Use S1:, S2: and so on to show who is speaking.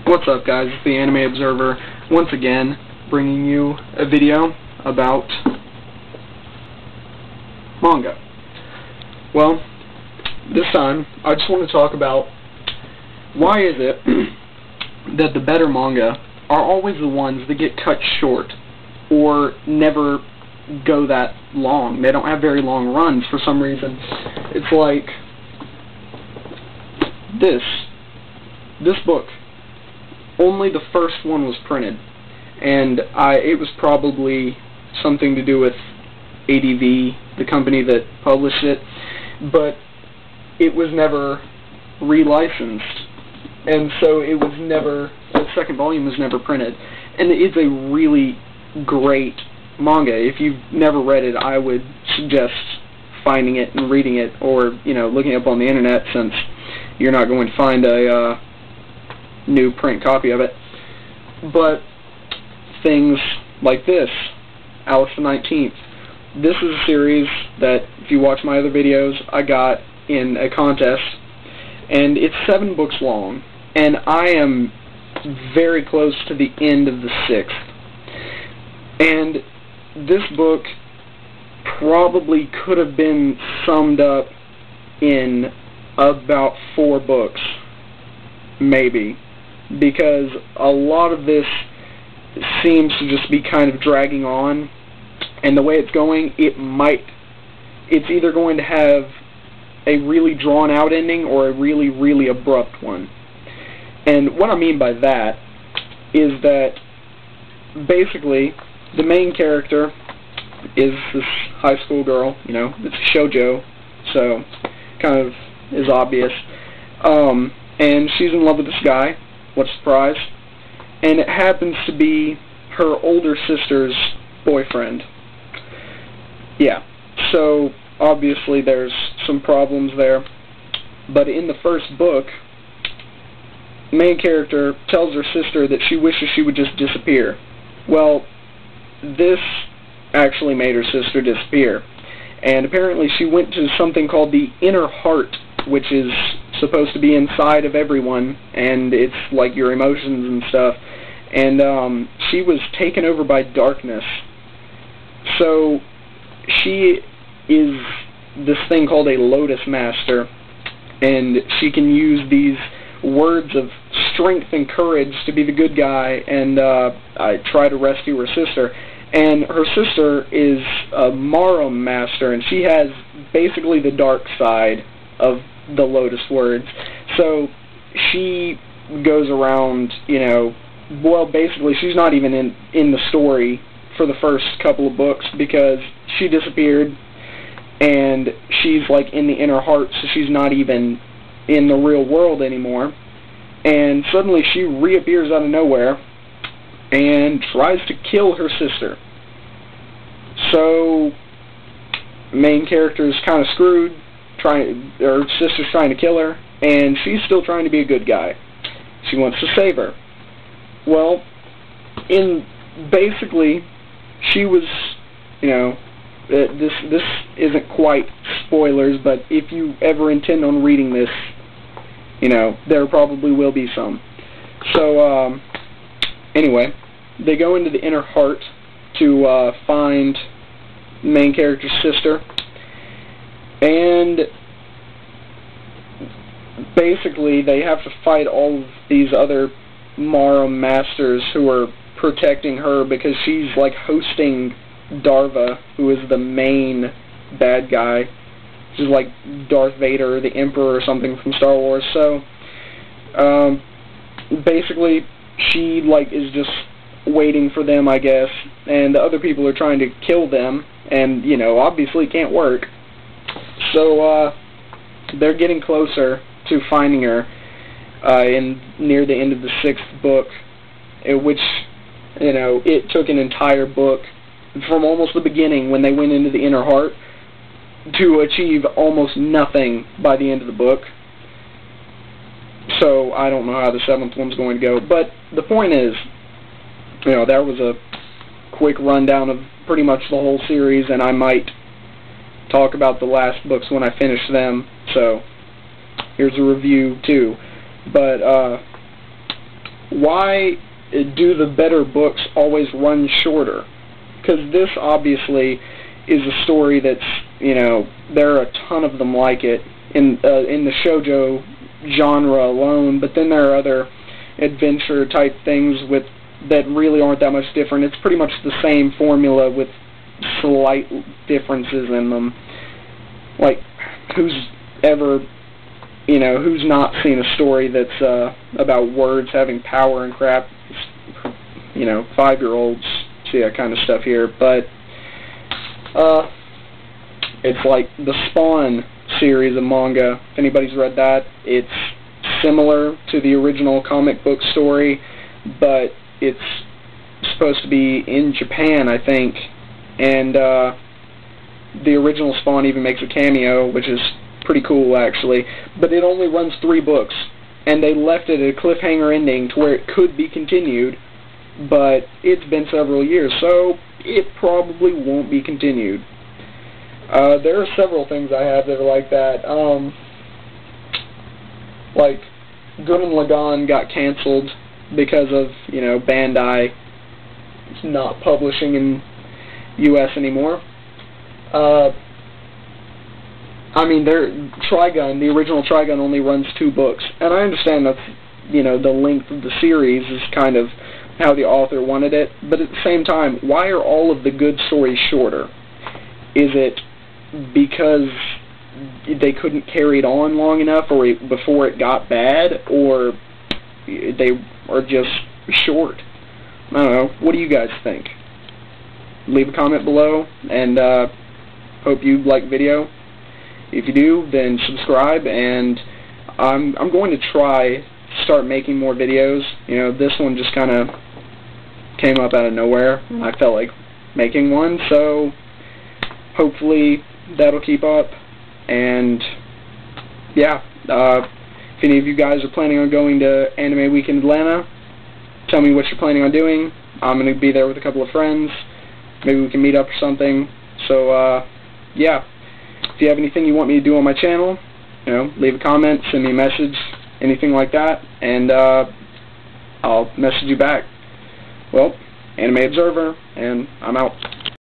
S1: What's up, guys? It's the Anime Observer, once again bringing you a video about manga. Well, this time I just want to talk about why is it that the better manga are always the ones that get cut short or never go that long. They don't have very long runs for some reason. It's like this book. Only the first one was printed, and it was probably something to do with ADV, the company that published it, but it was never relicensed, and so it was never, the second volume was never printed, and it's a really great manga. If you've never read it, I would suggest finding it and reading it, or, you know, looking up on the internet, since you're not going to find a new print copy of it. But things like this, Alice the 19th. This is a series that, if you watch my other videos, I got in a contest, and it's 7 books long, and I am very close to the end of the 6th. And this book probably could have been summed up in about 4 books, maybe, because a lot of this seems to just be kind of dragging on, and the way it's going, it's either going to have a really drawn out ending or a really, really abrupt one. And what I mean by that is that basically the main character is this high school girl, you know, it's a shoujo, so kind of is obvious, and she's in love with this guy. What a surprise. And it happens to be her older sister's boyfriend. Yeah, so obviously there's some problems there. But in the first book, the main character tells her sister that she wishes she would just disappear. Well, this actually made her sister disappear. And apparently she went to something called the inner heart, which is supposed to be inside of everyone, and it's like your emotions and stuff, and she was taken over by darkness. So she is this thing called a Lotus Master, and she can use these words of strength and courage to be the good guy and try to rescue her sister. And her sister is a Maro Master, and she has basically the dark side of the Lotus words. So she goes around, you know, well, basically she's not even in the story for the first couple of books, because she disappeared, and she's like in the inner heart, so she's not even in the real world anymore. And suddenly she reappears out of nowhere and tries to kill her sister. So main character is kind of screwed. Her sister's trying to kill her, and she's still trying to be a good guy. She wants to save her. Well, basically, she was, you know, this isn't quite spoilers, but if you ever intend on reading this, you know, there probably will be some. So, anyway, they go into the inner heart to find the main character's sister, and basically they have to fight all of these other Mara Masters who are protecting her, because she's like hosting Darva, who is the main bad guy. She's like Darth Vader, the Emperor, or something from Star Wars. So basically she like is just waiting for them, I guess, and the other people are trying to kill them, and, you know, obviously it can't work. So they're getting closer to finding her near the end of the 6th book, which, you know, it took an entire book from almost the beginning, when they went into the inner heart, to achieve almost nothing by the end of the book. So I don't know how the 7th one's going to go, but the point is, you know, that was a quick rundown of pretty much the whole series, and I might talk about the last books when I finish them, so here's a review too. But why do the better books always run shorter? Because this obviously is a story that's, you know, there are a ton of them like it in the shoujo genre alone, but then there are other adventure type things with that really aren't that much different. It's pretty much the same formula with slight differences in them. Like, who's not seen a story that's about words having power and crap? You know, 5-year-olds see that kind of stuff here, but it's like the Spawn series of manga. If anybody's read that, it's similar to the original comic book story, but it's supposed to be in Japan, I think, and the original Spawn even makes a cameo, which is pretty cool, actually, but it only runs 3 books, and they left it at a cliffhanger ending to where it could be continued, but it's been several years, so it probably won't be continued. There are several things I have that are like that. Like, Gurren Lagann got canceled because of, you know, Bandai not publishing in U.S. anymore. I mean, Trigun, the original Trigun only runs 2 books, and I understand that's, you know, the length of the series is kind of how the author wanted it, but at the same time, why are all of the good stories shorter? Is it because they couldn't carry it on long enough, or before it got bad, or they are just short? I don't know. What do you guys think? Leave a comment below, and hope you like the video. If you do, then subscribe, and I'm going to start making more videos. You know, this one just kind of came up out of nowhere, and I felt like making one, so hopefully that'll keep up. And yeah, if any of you guys are planning on going to Anime Week in Atlanta, tell me what you're planning on doing. I'm going to be there with a couple of friends. Maybe we can meet up or something. So yeah, if you have anything you want me to do on my channel, you know, leave a comment, send me a message, anything like that, and I'll message you back. Well, Anime Observer, and I'm out.